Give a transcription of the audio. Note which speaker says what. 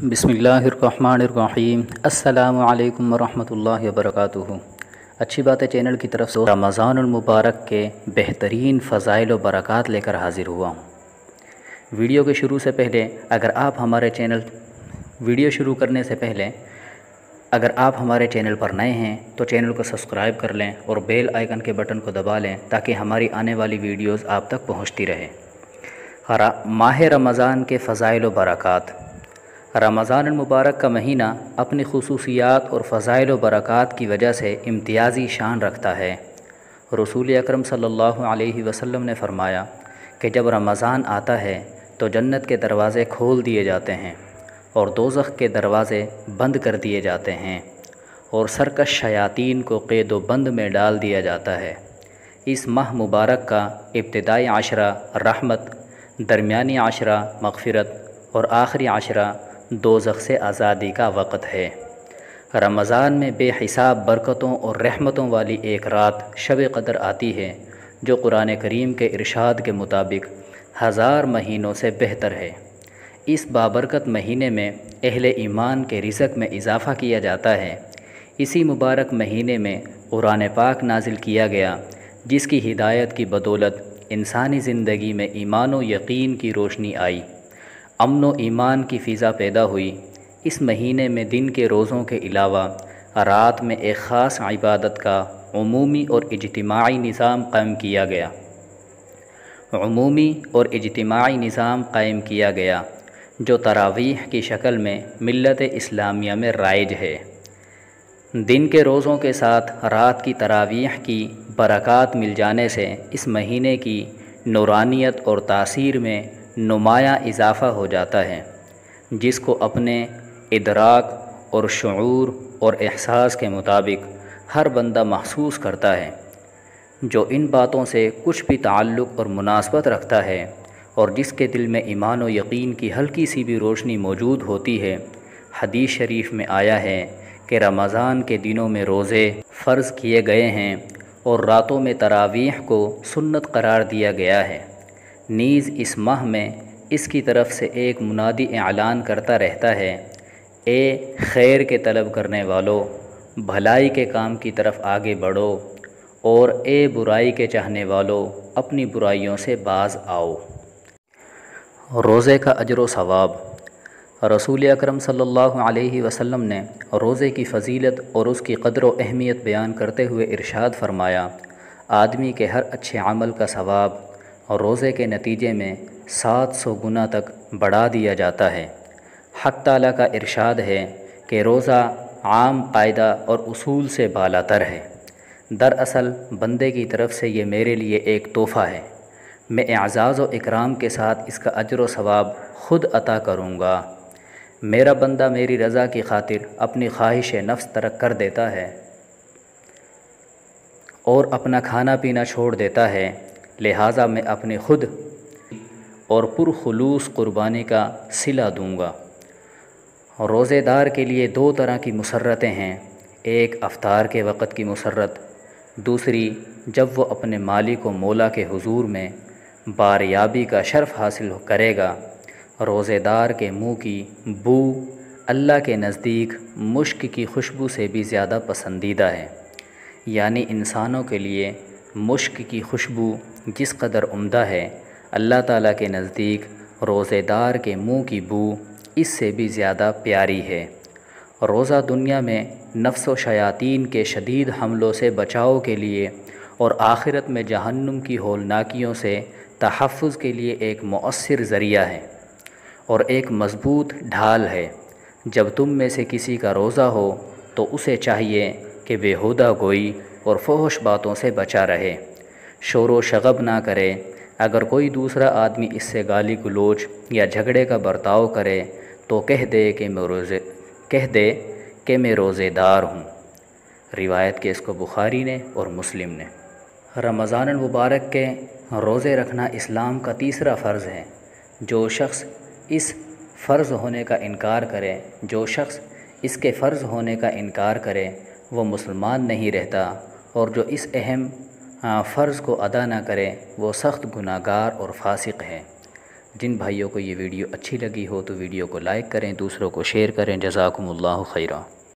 Speaker 1: بسم اللہ الرحمن الرحیم۔ السلام علیکم ورحمۃ اللہ وبرکاتہ۔ اچھی باتیں چینل کی طرف سے رمضان المبارک کے بہترین فضائل و برکات لے کر حاضر ہوا ہوں۔ ویڈیو کے شروع سے پہلے اگر آپ ہمارے چینل پر نئے ہیں تو چینل کو سبسکرائب کر لیں اور بیل آئیکن کے بٹن کو دبا لیں تاکہ ہماری آنے والی ویڈیوز آپ تک پہنچتی رہے۔ ماہ رمضان کے فضائل و برکات۔ رمضان المبارک کا مہینہ اپنی خصوصیات اور فضائل و برکات کی وجہ سے امتیازی شان رکھتا ہے۔ رسول اکرم صلی اللہ علیہ وسلم نے فرمایا کہ جب رمضان آتا ہے تو جنت کے دروازے کھول دیے جاتے ہیں اور دوزخ کے دروازے بند کر دیے جاتے ہیں اور سرکش شیاطین کو قید و بند میں ڈال دیا جاتا ہے۔ اس ماہ مبارک کا ابتدائی عشرہ رحمت، درمیانی عشرہ مغفرت اور آخری عشرہ دوزخ سے آزادی کا وقت ہے۔ رمضان میں بے حساب برکتوں اور رحمتوں والی ایک رات شب قدر آتی ہے جو قرآن کریم کے ارشاد کے مطابق 1000 مہینوں سے بہتر ہے۔ اس بابرکت مہینے میں اہل ایمان کے رزق میں اضافہ کیا جاتا ہے۔ اسی مبارک مہینے میں قرآن پاک نازل کیا گیا جس کی ہدایت کی بدولت انسانی زندگی میں ایمان و یقین کی روشنی آئی، امن و ایمان کی فضا پیدا ہوئی۔ اس مہینے میں دن کے روزوں کے علاوہ رات میں ایک خاص عبادت کا عمومی اور اجتماعی نظام قائم کیا گیا جو تراویح کی شکل میں ملت اسلامیہ میں رائج ہے۔ دن کے روزوں کے ساتھ رات کی تراویح کی برکات مل جانے سے اس مہینے کی نورانیت اور تاثیر میں نمایاں اضافہ ہو جاتا ہے، جس کو اپنے ادراک اور شعور اور احساس کے مطابق ہر بندہ محسوس کرتا ہے۔ جو ان باتوں سے کچھ بھی تعلق اور مناسبت رکھتا ہے اور جس کے دل میں ایمان و یقین کی ہلکی سی بھی روشنی موجود ہوتی ہے، حدیث شریف میں آیا ہے کہ رمضان کے دنوں میں روزے فرض کیے گئے ہیں اور راتوں میں تراویح کو سنت قرار دیا گیا ہے۔ نیز اس ماہ میں اس کی طرف سے ایک منادی اعلان کرتا رہتا ہے، اے خیر کے طلب کرنے والو، بھلائی کے کام کی طرف آگے بڑھو، اور اے برائی کے چاہنے والو، اپنی برائیوں سے باز آؤ۔ روزے کا اجر و ثواب۔ رسول اکرم صلی اللہ علیہ وسلم نے روزے کی فضیلت اور اس کی قدر و اہمیت بیان کرتے ہوئے ارشاد فرمایا، آدمی کے ہر اچھے عمل کا ثواب روزے کے نتیجے میں 700 گنا تک بڑھا دیا جاتا ہے۔ حق تعالیٰ کا ارشاد ہے کہ روزہ عام قاعدہ اور اصول سے بالاتر ہے۔ دراصل بندے کی طرف سے یہ میرے لیے ایک تحفہ ہے، میں اعزاز و اکرام کے ساتھ اس کا اجر و ثواب خود عطا کروں گا۔ میرا بندہ میری رضا کی خاطر اپنی خواہش نفس ترک کر دیتا ہے اور اپنا کھانا پینا چھوڑ دیتا ہے، لہٰذا میں اپنی خود اور پرخلوص قربانی کا صلہ دوں گا۔ روزے دار کے لیے 2 طرح کی مسرتیں ہیں، ایک افطار کے وقت کی مسرت، دوسری جب وہ اپنے مالک و مولا کے حضور میں باریابی کا شرف حاصل کرے گا۔ روزے دار کے منہ کی بو اللہ کے نزدیک مشک کی خوشبو سے بھی زیادہ پسندیدہ ہے، یعنی انسانوں کے لیے مشک کی خوشبو جس قدر عمدہ ہے، اللہ تعالیٰ کے نزدیک روزے دار کے منہ کی بو اس سے بھی زیادہ پیاری ہے۔ روزہ دنیا میں نفس و شیاطین کے شدید حملوں سے بچاؤ کے لیے اور آخرت میں جہنم کی ہولناکیوں سے تحفظ کے لیے ایک مؤثر ذریعہ ہے اور ایک مضبوط ڈھال ہے۔ جب تم میں سے کسی کا روزہ ہو تو اسے چاہیے کہ بیہودہ گوئی اور فحش باتوں سے بچا رہے، شور و شغب نہ کرے۔ اگر کوئی دوسرا آدمی اس سے گالی گلوچ یا جھگڑے کا برتاؤ کرے تو کہہ دے کہ میں روزے دار ہوں۔ روایت کے اس کو بخاری نے اور مسلم نے۔ رمضان المبارک کے روزے رکھنا اسلام کا تیسرا فرض ہے۔ جو شخص اس کے فرض ہونے کا انکار کرے وہ مسلمان نہیں رہتا، اور جو اس اہم فرض کو ادا نہ کرے وہ سخت گناہگار اور فاسق ہے۔ جن بھائیوں کو یہ ویڈیو اچھی لگی ہو تو ویڈیو کو لائک کریں، دوسروں کو شیئر کریں۔ جزاکم اللہ خیرہ۔